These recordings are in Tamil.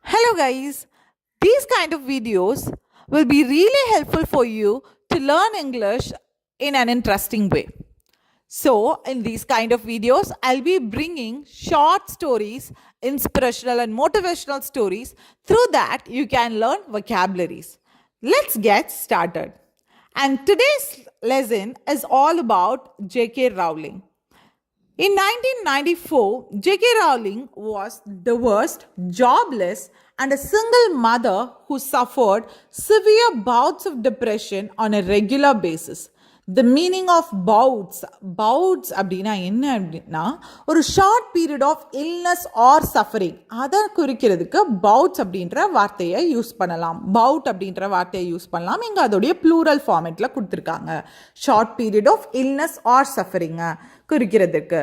Hello guys, these kind of videos will be really helpful for you to learn English in an interesting way. So, in these kind of videos, I'll be bringing short stories, inspirational and motivational stories. Through that, you can learn vocabularies. Let's get started. And today's lesson is all about J.K. Rowling. In 1994, J.K. Rowling was divorced, jobless, and a single mother who suffered severe bouts of depression on a regular basis. The meaning of bouts அப்படின்னா என்ன அப்படின்னா ஒரு short period of illness or suffering அதை குறிக்கிறதுக்கு பவுட்ஸ் அப்படின்ற வார்த்தையை யூஸ் பண்ணலாம். பவுட் அப்படின்ற வார்த்தையை யூஸ் பண்ணலாம். இங்கே அதோடைய ப்ளூரல் ஃபார்மேட்டில் கொடுத்துருக்காங்க. Short period of illness or சஃபரிங்கை குறிக்கிறதுக்கு.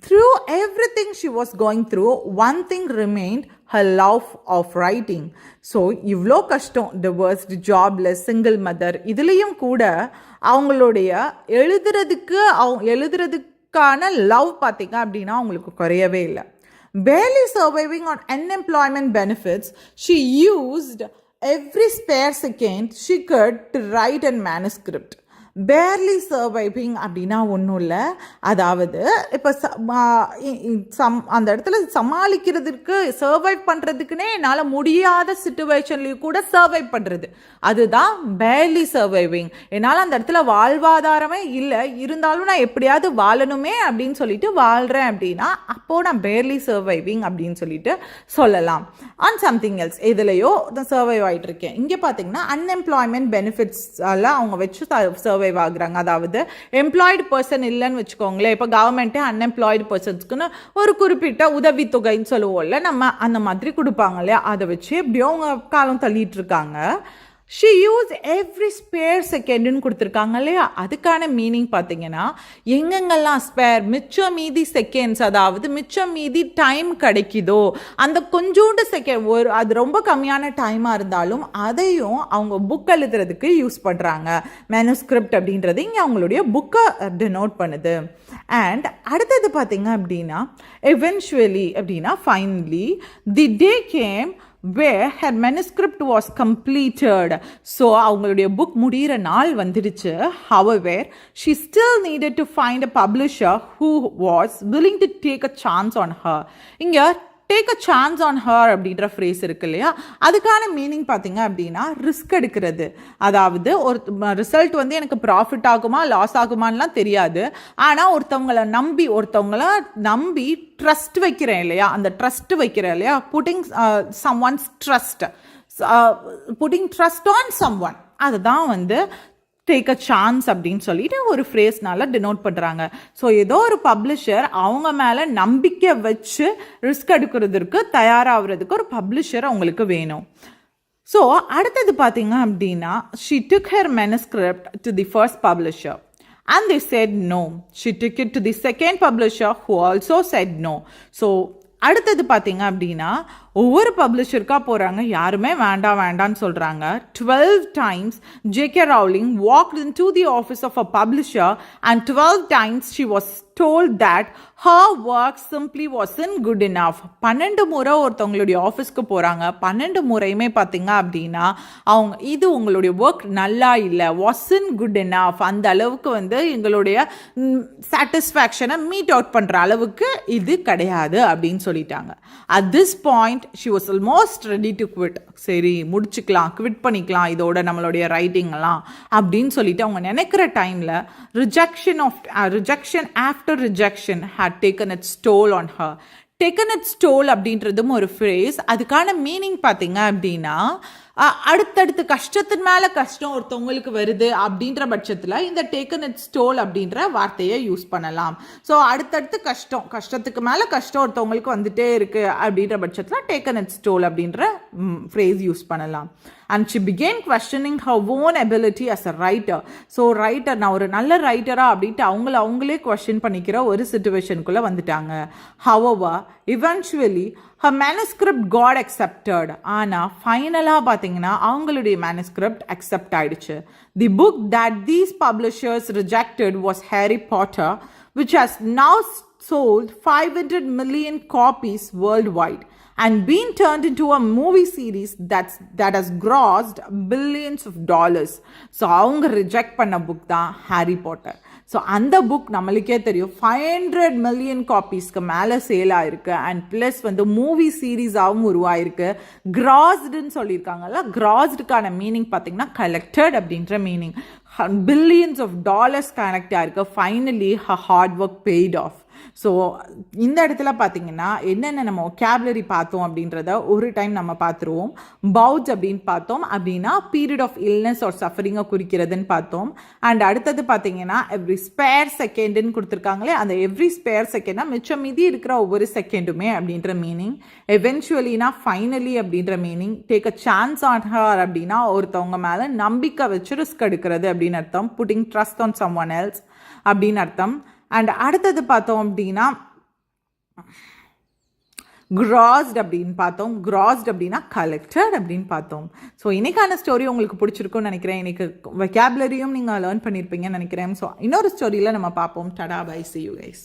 Through every thing she was going through one thing remind her love of writing. So இவ்வளோ கஷ்டம், டிவர்ஸ்டு, ஜாப்லெஸ், சிங்கிள் மதர், இதுலேயும் கூட அவங்களுடைய எழுதுறதுக்கான லவ் பார்த்திங்க அப்படின்னா அவங்களுக்கு குறையவே இல்லை. barely surviving on unemployment benefits, she used every spare second she could to write a manuscript. Barely surviving அப்படின்னா ஒன்றும் இல்லை, அதாவது இப்போ அந்த இடத்துல சமாளிக்கிறதுக்கு சர்வைவ் பண்ணுறதுக்குன்னே என்னால் முடியாத சுச்சுவேஷன்லேயும் கூட சர்வைவ் பண்ணுறது, அதுதான் பேர்லி சர்வைவிங். என்னால் அந்த இடத்துல வாழ்வாதாரமே இல்லை, இருந்தாலும் நான் எப்படியாவது வாழணுமே அப்படின்னு சொல்லிட்டு வாழ்கிறேன் அப்படின்னா அப்போது நான் பேர்லி சர்வைவிங் அப்படின்னு சொல்லிட்டு சொல்லலாம். ஆன் சம்திங் எல்ஸ் எதுலையோ நான் சர்வைவ் ஆகிட்டு இருக்கேன். இங்கே பார்த்தீங்கன்னா அன்எம்ப்ளாய்மெண்ட் பெனிஃபிட்ஸால் அவங்க வச்சு சர்வை ஆகுறாங்க. அதாவது எம்ப்ளாய்டு பர்சன் இல்லைன்னு வச்சுக்கோங்களேன், இப்போ கவர்மெண்ட்டே அன்எம்ப்ளாய்டு பர்சன்ஸ்க்குன்னு ஒரு குறிப்பிட்ட உதவித்தொகைன்னு சொல்லுவோம்ல, நம்ம அந்த மாதிரி கொடுப்பாங்க இல்லையா, அதை வச்சு எப்படியோ அவங்க காலம் தள்ளிட்டு இருக்காங்க. ஷி யூஸ் எவ்ரி ஸ்பேர் செகண்டுன்னு கொடுத்துருக்காங்க இல்லையா, அதுக்கான மீனிங் பார்த்தீங்கன்னா எங்கெங்கெல்லாம் ஸ்பேர் மிச்சம் மீதி செகண்ட்ஸ், அதாவது மிச்சம் மீதி டைம் கிடைக்குதோ அந்த கொஞ்சோண்டு செகண்ட், அது ரொம்ப கம்மியான டைமாக இருந்தாலும் அதையும் அவங்க புக் எழுதுறதுக்கு யூஸ் பண்ணுறாங்க. மேனுஸ்கிரிப்ட் அப்படின்றது இங்கே அவங்களுடைய புக்கை டினோட் பண்ணுது. அண்ட் அடுத்தது பார்த்தீங்க அப்படின்னா எவென்ச்சுவலி அப்படின்னா finally the day game where her manuscript was completed. So அவங்களுடைய புக் முடிகிற நாள் வந்துடுச்சு. However, she still needed to find a publisher who was willing to take a chance on her. இங்கே take a chance on her அப்படின்ற ஃப்ரேஸ் இருக்கு இல்லையா, அதுக்கான மீனிங் பார்த்தீங்க அப்படின்னா ரிஸ்க் எடுக்கிறது. அதாவது ஒரு ரிசல்ட் வந்து எனக்கு ப்ராஃபிட் ஆகுமா லாஸ் ஆகுமான்லாம் தெரியாது, ஆனால் ஒருத்தவங்கள நம்பி ட்ரஸ்ட் வைக்கிறேன் இல்லையா, அந்த ட்ரஸ்ட் வைக்கிறேன் இல்லையா, putting trust on someone, அதுதான் வந்து டேக் அ சான்ஸ் அப்படின்னு சொல்லிட்டு ஒரு ஃப்ரேஸ்னால டினோட் பண்ணுறாங்க. ஸோ ஏதோ ஒரு பப்ளிஷர் அவங்க மேலே நம்பிக்கை வச்சு ரிஸ்க் எடுக்கிறதுக்கு தயாராகிறதுக்கு ஒரு பப்ளிஷர் அவங்களுக்கு வேணும். ஸோ அடுத்தது பார்த்தீங்க அப்படின்னா she took her manuscript to the first publisher and they said no. She took it to the second publisher who also said no. So அடுத்தது பார்த்தீங்க அப்படின்னா ஒவ்வொரு பப்ளிஷருக்காக போகிறாங்க, யாருமே வேண்டான்னு சொல்கிறாங்க. 12 times J.K. Rowling walked into the office of a publisher and 12 times she was told that her work simply wasn't good enough. 12 முறை ஒருத்தவங்களுடைய ஆஃபீஸ்க்கு போகிறாங்க. 12 முறையுமே பார்த்தீங்க அப்படின்னா இது உங்களுடைய ஒர்க் நல்லா இல்லை, wasn't good enough, அந்த அளவுக்கு வந்து எங்களுடைய சாட்டிஸ்ஃபேக்ஷனை மீட் அவுட் பண்ணுற அளவுக்கு இது கிடையாது அப்படின்னு சொல்லிட்டாங்க. At this point she was almost ready to quit. சரி முடிச்சுக்கலாம், குவிட் பண்ணிக்கலாம் இதோட நம்மளுடைய ரைட்டிங் எல்லாம் அப்படின்னு சொல்லிட்டு அவங்க நினைக்கிற டைமில் rejection after rejection had taken its toll on her. taken its toll அப்படின்றதும் ஒரு ஃப்ரேஸ். அதுக்கான மீனிங் பார்த்தீங்க அப்படின்னா அடுத்தடுத்து கஷ்டத்தின் மேலே கஷ்டம் ஒருத்தவங்களுக்கு வருது அப்படின்ற பட்சத்தில் இந்த டேக்கன் இட்ஸ் டோல் அப்படின்ற வார்த்தையை யூஸ் பண்ணலாம். ஸோ அடுத்தடுத்து கஷ்டத்துக்கு மேலே கஷ்டம் ஒருத்தவங்களுக்கு வந்துட்டே இருக்குது அப்படின்ற பட்சத்தில் டேக்கன் இட்ஸ் டோல் அப்படின்ற ஃப்ரேஸ் யூஸ் பண்ணலாம். And she began questioning her own ability as a writer. So writer, நான் ஒரு நல்ல ரைட்டரா அப்படின்ட்டு அவங்களே கொஸ்டின் பண்ணிக்கிற ஒரு சிச்சுவேஷனுக்குள்ளே வந்துட்டாங்க. However, eventually her manuscript got accepted. ஆனால் ஃபைனலாக பார்த்தீங்கன்னா அவங்களுடைய manuscript accept ஆயிடுச்சு. The book that these publishers rejected was Harry Potter, which has now sold 500 million copies worldwide. and been turned into a movie series that has grossed billions of dollars. So அவங்க ரிஜெக்ட் பண்ண புக் தான் ஹாரி பாட்டர். ஸோ அந்த புக் நம்மளுக்கே தெரியும் 500 மில்லியன் காப்பீஸ்க்கு மேலே சேல் ஆயிருக்கு அண்ட் ப்ளஸ் வந்து மூவி சீரீஸாகவும் உருவாயிருக்கு. கிராஸ்டுன்னு சொல்லியிருக்காங்கல்ல, கிராஸ்டுக்கான மீனிங் பார்த்தீங்கன்னா கலெக்டட் அப்படின்ற meaning. Billions of dollars connect ஆயிருக்கு. Finally hard work paid off. So இந்த இடத்துல பார்த்தீங்கன்னா என்னென்ன நம்ம ஒகேபுலரி பார்த்தோம் அப்படின்றத ஒரு டைம் நம்ம பார்த்துருவோம். பவுட்ஸ் அப்படின்னு பார்த்தோம், அப்படின்னா பீரியட் ஆஃப் இல்னஸ் ஆர் சஃபரிங்கை குறிக்கிறதுன்னு பார்த்தோம். அண்ட் அடுத்தது பார்த்தீங்கன்னா எவ்ரி ஸ்பேர் செகண்டுன்னு கொடுத்துருக்காங்களே, அந்த எவ்ரி ஸ்பேர் செகண்ட்னா மிச்சம் மீதி இருக்கிற ஒவ்வொரு செகண்டுமே அப்படின்ற மீனிங். எவென்ச்சுவலினா ஃபைனலி அப்படின்ற meaning. Take a chance on her அப்படின்னா ஒருத்தவங்க மேலே நம்பிக்கை வச்சு ரிஸ்க் எடுக்கிறது அப்படின்னு அர்த்தம். Putting trust on someone else அப்படின்னு அர்த்தம். அண்ட் அடுத்தது பார்த்தோம் அப்படின்னா கிராஸ்ட் அப்படின்னு பார்த்தோம். கிராஸ்ட் அப்படின்னா கலெக்டட் அப்படின்னு பார்த்தோம். ஸோ இன்னைக்கான ஸ்டோரி உங்களுக்கு பிடிச்சிருக்கும்னு நினைக்கிறேன். இன்னைக்கு வெக்காபுலரியும் நீங்கள் லேர்ன் பண்ணியிருப்பீங்கன்னு நினைக்கிறேன். ஸோ இன்னொரு ஸ்டோரியில் நம்ம பார்ப்போம். டடா பை, see you guys.